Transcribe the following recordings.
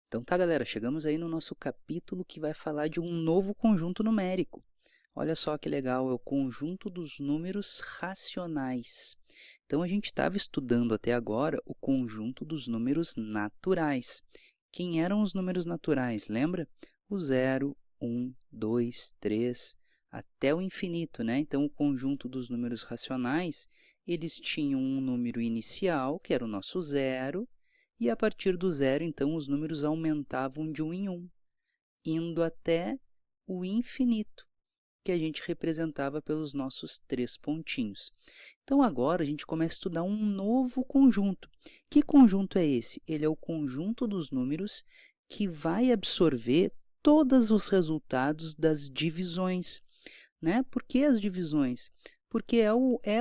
Então tá, galera, chegamos aí no nosso capítulo que vai falar de um novo conjunto numérico. Olha só que legal, é o conjunto dos números racionais. Então a gente estava estudando até agora o conjunto dos números naturais. Quem eram os números naturais? Lembra? O 0, 1, 2, 3, até o infinito, né? Então o conjunto dos números racionais, eles tinham um número inicial, que era o nosso zero, e a partir do zero, então, os números aumentavam de 1 em 1, indo até o infinito, que a gente representava pelos nossos 3 pontinhos. Então, agora, a gente começa a estudar um novo conjunto. Que conjunto é esse? Ele é o conjunto dos números que vai absorver todos os resultados das divisões. Né? Por que as divisões? Porque é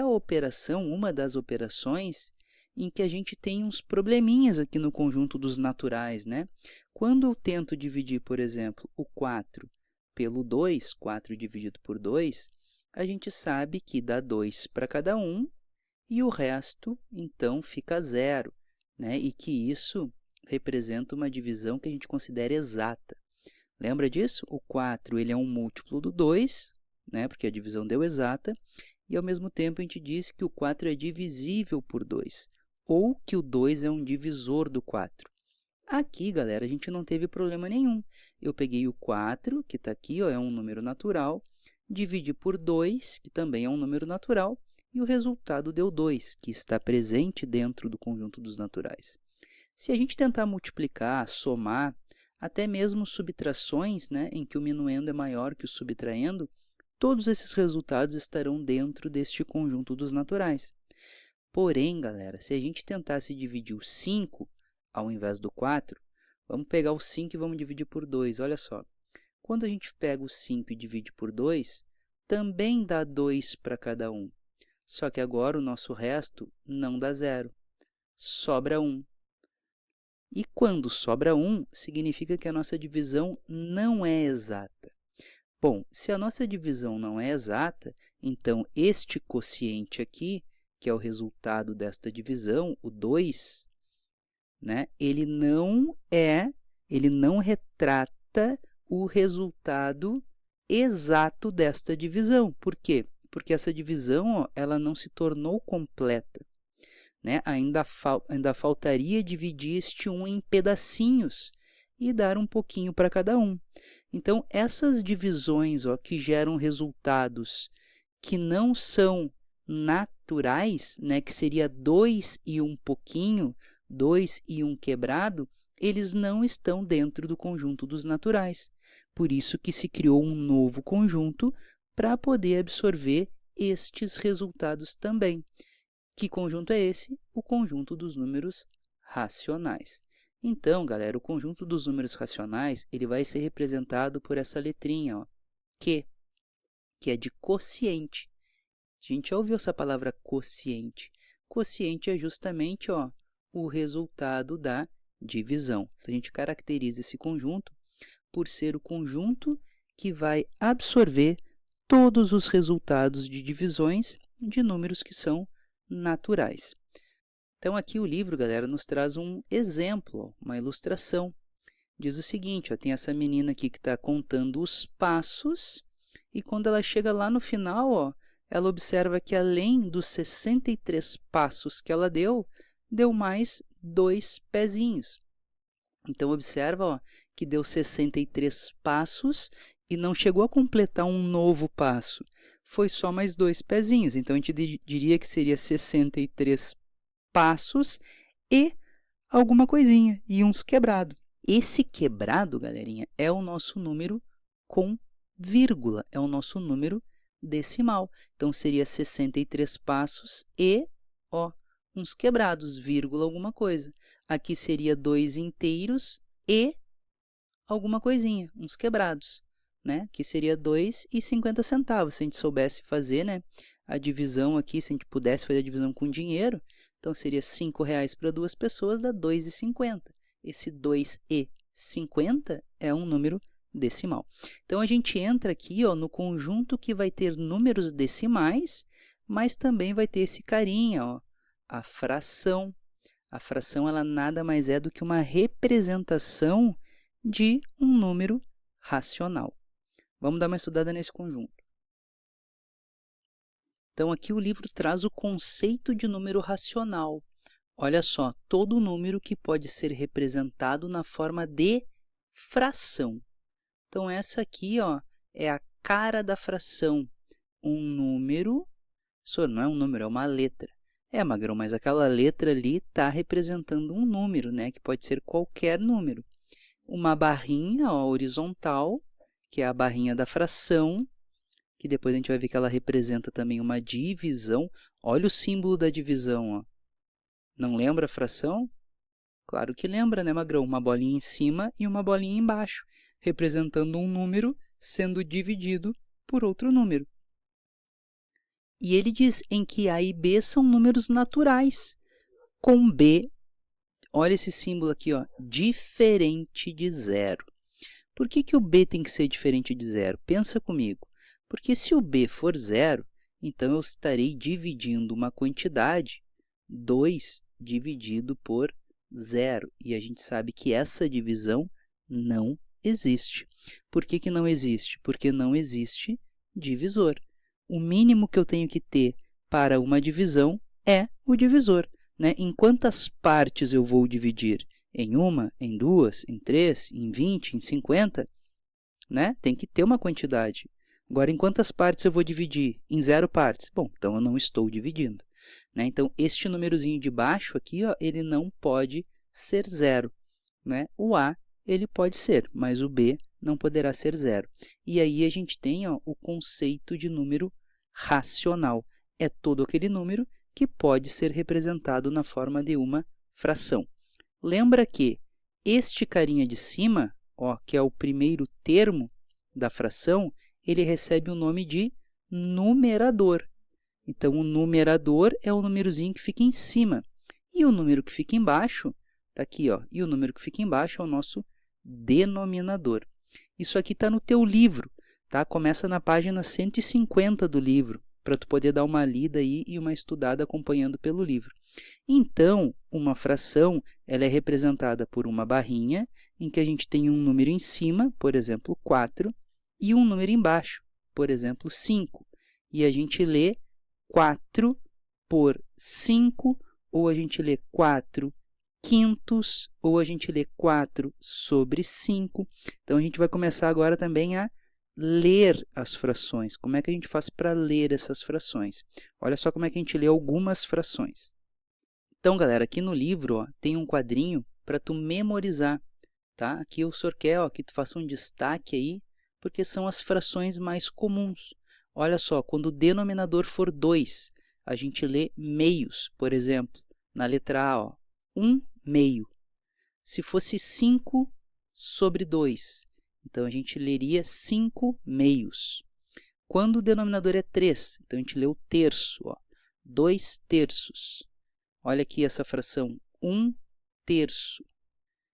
a operação, uma das operações, em que a gente tem uns probleminhas aqui no conjunto dos naturais, né? Quando eu tento dividir, por exemplo, o 4 pelo 2, 4 dividido por 2, a gente sabe que dá 2 para cada um e o resto, então, fica 0, né? E que isso representa uma divisão que a gente considera exata. Lembra disso? O 4 ele é um múltiplo do 2, né? Porque a divisão deu exata, e ao mesmo tempo a gente diz que o 4 é divisível por 2. Ou que o 2 é um divisor do 4. Aqui, galera, a gente não teve problema nenhum. Eu peguei o 4, que está aqui, ó, é um número natural, dividi por 2, que também é um número natural, e o resultado deu 2, que está presente dentro do conjunto dos naturais. Se a gente tentar multiplicar, somar, até mesmo subtrações, né, em que o minuendo é maior que o subtraendo, todos esses resultados estarão dentro deste conjunto dos naturais. Porém, galera, se a gente tentasse dividir o 5 ao invés do 4, vamos pegar o 5 e vamos dividir por 2, olha só. Quando a gente pega o 5 e divide por 2, também dá 2 para cada um. Só que agora o nosso resto não dá 0, sobra 1. E quando sobra 1, significa que a nossa divisão não é exata. Bom, se a nossa divisão não é exata, então este quociente aqui, que é o resultado desta divisão, o 2, né, ele não retrata o resultado exato desta divisão. Por quê? Porque essa divisão, ó, ela não se tornou completa. Né? Ainda faltaria dividir este 1 em pedacinhos e dar um pouquinho para cada um. Então, essas divisões, ó, que geram resultados que não são naturais, né, que seria 2 e um pouquinho, 2 e um quebrado, eles não estão dentro do conjunto dos naturais. Por isso que se criou um novo conjunto para poder absorver estes resultados também. Que conjunto é esse? O conjunto dos números racionais. Então, galera, o conjunto dos números racionais ele vai ser representado por essa letrinha, ó, que é de quociente. A gente já ouviu essa palavra quociente. Quociente é justamente, ó, o resultado da divisão. Então, a gente caracteriza esse conjunto por ser o conjunto que vai absorver todos os resultados de divisões de números que são naturais. Então, aqui o livro, galera, nos traz um exemplo, uma ilustração. Diz o seguinte, ó, tem essa menina aqui que está contando os passos e quando ela chega lá no final, ó, ela observa que além dos 63 passos que ela deu mais 2 pezinhos. Então, observa, ó, que deu 63 passos e não chegou a completar um novo passo. Foi só mais 2 pezinhos. Então, a gente diria que seria 63 passos e alguma coisinha, e uns quebrados. Esse quebrado, galerinha, é o nosso número com vírgula, é o nosso número decimal. Então, seria 63 passos e, ó, uns quebrados, vírgula, alguma coisa. Aqui seria 2 inteiros e alguma coisinha, uns quebrados. Né? Que seria 2,50 centavos, se a gente soubesse fazer, né, a divisão aqui, se a gente pudesse fazer a divisão com dinheiro, então seria R$5 para 2 pessoas, dá 2,50. Esse 2,50 é um número decimal. Então, a gente entra aqui, ó, no conjunto que vai ter números decimais, mas também vai ter esse carinha, ó, a fração. A fração ela nada mais é do que uma representação de um número racional. Vamos dar uma estudada nesse conjunto. Então, aqui o livro traz o conceito de número racional. Olha só, todo número que pode ser representado na forma de fração. Então, essa aqui ó, é a cara da fração. Um número, isso não é um número, é uma letra. É, Magrão, mas aquela letra ali está representando um número, né? Que pode ser qualquer número. Uma barrinha ó, horizontal, que é a barrinha da fração, que depois a gente vai ver que ela representa também uma divisão. Olha o símbolo da divisão. Ó. Não lembra a fração? Claro que lembra, né, Magrão? Uma bolinha em cima e uma bolinha embaixo, representando um número sendo dividido por outro número. E ele diz em que A e B são números naturais, com B, olha esse símbolo aqui, ó, diferente de zero. Por que o B tem que ser diferente de zero? Pensa comigo. Porque se o B for zero, então eu estarei dividindo uma quantidade, 2 dividido por zero. E a gente sabe que essa divisão não existe. Por que não existe? Porque não existe divisor. O mínimo que eu tenho que ter para uma divisão é o divisor. Né? Em quantas partes eu vou dividir? Em uma, em duas, em 3, em 20, em 50? Né? Tem que ter uma quantidade. Agora, em quantas partes eu vou dividir? Em 0 partes. Bom, então eu não estou dividindo. Né? Então, este númerozinho de baixo aqui, ó, ele não pode ser 0. Né? O A ele pode ser, mas o B não poderá ser 0. E aí a gente tem ó, o conceito de número racional. É todo aquele número que pode ser representado na forma de uma fração. Lembra que este carinha de cima, ó, que é o primeiro termo da fração, ele recebe o nome de numerador. Então, o numerador é o númerozinho que fica em cima. E o número que fica embaixo, está aqui, ó, e o número que fica embaixo é o nosso denominador. Isso aqui está no teu livro, tá? Começa na página 150 do livro, para tu poder dar uma lida aí e uma estudada acompanhando pelo livro. Então, uma fração ela é representada por uma barrinha, em que a gente tem um número em cima, por exemplo, 4, e um número embaixo, por exemplo, 5. E a gente lê 4 por 5, ou a gente lê 4 quintos, ou a gente lê 4 sobre 5. Então, a gente vai começar agora também a ler as frações. Como é que a gente faz para ler essas frações? Olha só como é que a gente lê algumas frações. Então, galera, aqui no livro ó, tem um quadrinho para tu memorizar. Tá? Aqui o senhor quer ó, que tu faça um destaque aí, porque são as frações mais comuns. Olha só, quando o denominador for 2, a gente lê meios, por exemplo. Na letra A, ó, 1 meio. Se fosse 5 sobre 2, então a gente leria 5 meios. Quando o denominador é 3, então a gente lê o terço, ó, 2 terços. Olha aqui essa fração, 1 terço.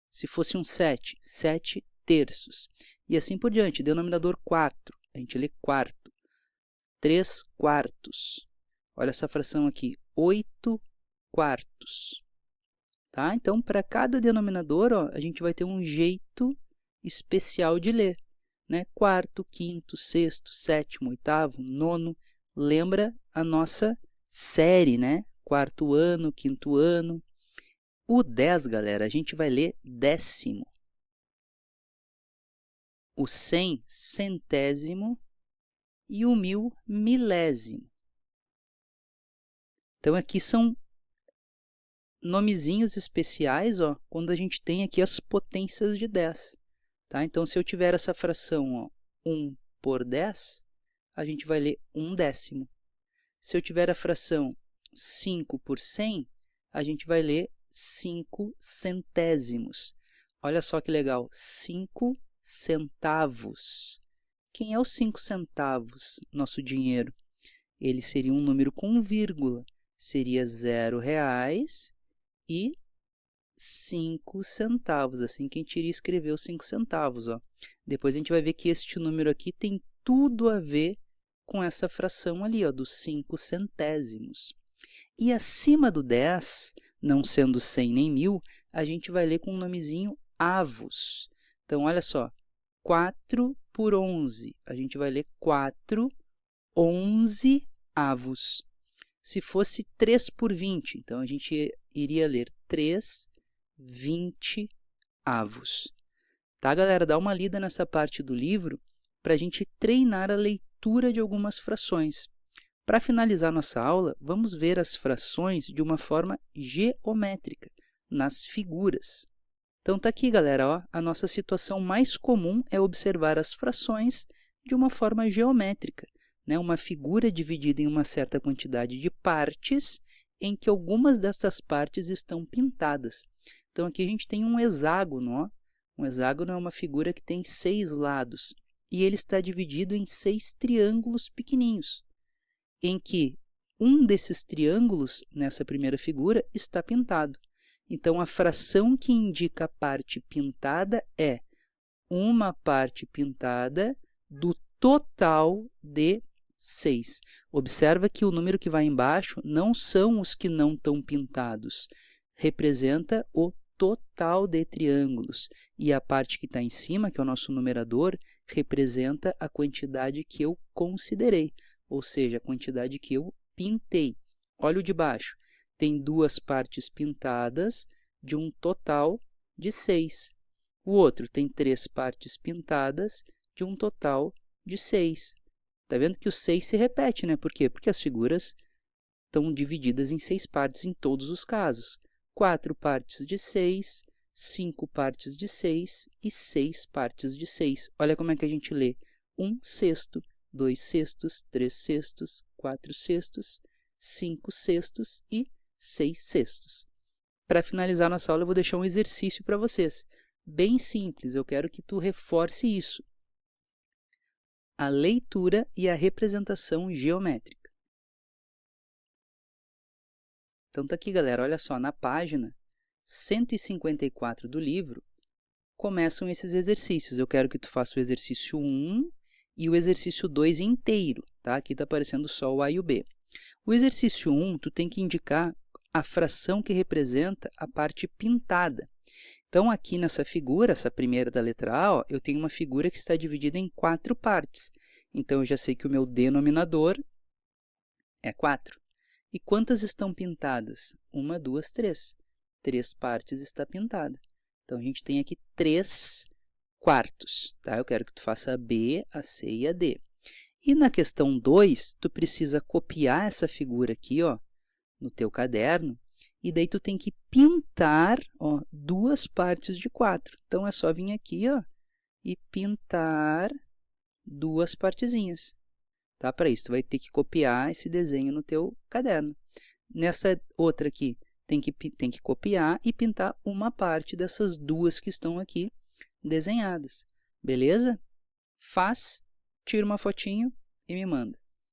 Se fosse um 7, 7 terços. E assim por diante, denominador 4, a gente lê quarto. 3 quartos. Olha essa fração aqui, 8 quartos. Tá? Então, para cada denominador, ó, a gente vai ter um jeito especial de ler. Né? Quarto, quinto, sexto, sétimo, oitavo, nono. Lembra a nossa série, né? Quarto ano, quinto ano. O 10, galera, a gente vai ler décimo. O 100, centésimo. E o 1000, milésimo. Então, aqui são nomezinhos especiais, ó, quando a gente tem aqui as potências de 10. Tá? Então, se eu tiver essa fração ó, 1 por 10, a gente vai ler 1 décimo. Se eu tiver a fração 5 por 100, a gente vai ler 5 centésimos. Olha só que legal, 5 centavos. Quem é os 5 centavos? Nosso dinheiro. Ele seria um número com vírgula. Seria R$0,05. Assim que a gente iria escrever os 5 centavos. Ó. Depois a gente vai ver que este número aqui tem tudo a ver com essa fração ali, ó, dos 5 centésimos. E acima do 10, não sendo 100 nem 1000, a gente vai ler com um nomezinho avos. Então, olha só, 4 por 11, a gente vai ler 4, 11 avos. Se fosse 3 por 20, então a gente iria ler 3, 20 avos. Tá, galera? Dá uma lida nessa parte do livro para a gente treinar a leitura de algumas frações. Para finalizar nossa aula, vamos ver as frações de uma forma geométrica, nas figuras. Então, tá aqui, galera, ó, a nossa situação mais comum é observar as frações de uma forma geométrica, né? Uma figura dividida em uma certa quantidade de partes, em que algumas destas partes estão pintadas. Então, aqui a gente tem um hexágono, ó. Um hexágono é uma figura que tem 6 lados, e ele está dividido em 6 triângulos pequeninhos, em que um desses triângulos, nessa primeira figura, está pintado. Então, a fração que indica a parte pintada é uma parte pintada do total de 6. Observa que o número que vai embaixo não são os que não estão pintados. Representa o total de triângulos. E a parte que está em cima, que é o nosso numerador, representa a quantidade que eu considerei, ou seja, a quantidade que eu pintei. Olha o de baixo. Tem 2 partes pintadas de um total de 6. O outro tem 3 partes pintadas de um total de 6. Está vendo que o 6 se repete, né? Por quê? Porque as figuras estão divididas em 6 partes em todos os casos. 4 partes de 6, 5 partes de 6 e 6 partes de 6. Olha como é que a gente lê. 1 sexto, 2 sextos, 3 sextos, 4 sextos, 5 sextos e 6 sextos. Para finalizar nossa aula, eu vou deixar um exercício para vocês. Bem simples, eu quero que tu reforce isso. A leitura e a representação geométrica. Então, tá aqui, galera, olha só, na página 154 do livro, começam esses exercícios. Eu quero que tu faça o exercício 1 e o exercício 2 inteiro, tá? Aqui está aparecendo só o A e o B. O exercício 1, tu tem que indicar a fração que representa a parte pintada. Então, aqui nessa figura, essa primeira da letra A, ó, eu tenho uma figura que está dividida em 4 partes. Então, eu já sei que o meu denominador é 4. E quantas estão pintadas? 1, 2, 3. 3 partes está pintada. Então, a gente tem aqui 3 quartos. Tá? Eu quero que tu faça a B, a C e a D. E na questão 2, tu precisa copiar essa figura aqui, ó, no teu caderno, e daí tu tem que pintar, ó, 2 partes de 4. Então, é só vir aqui, ó, e pintar 2 partezinhas. Tá? Para isso, tu vai ter que copiar esse desenho no teu caderno. Nessa outra aqui, tem que copiar e pintar uma parte dessas 2 que estão aqui desenhadas. Beleza? Faz, tira uma fotinho e me manda.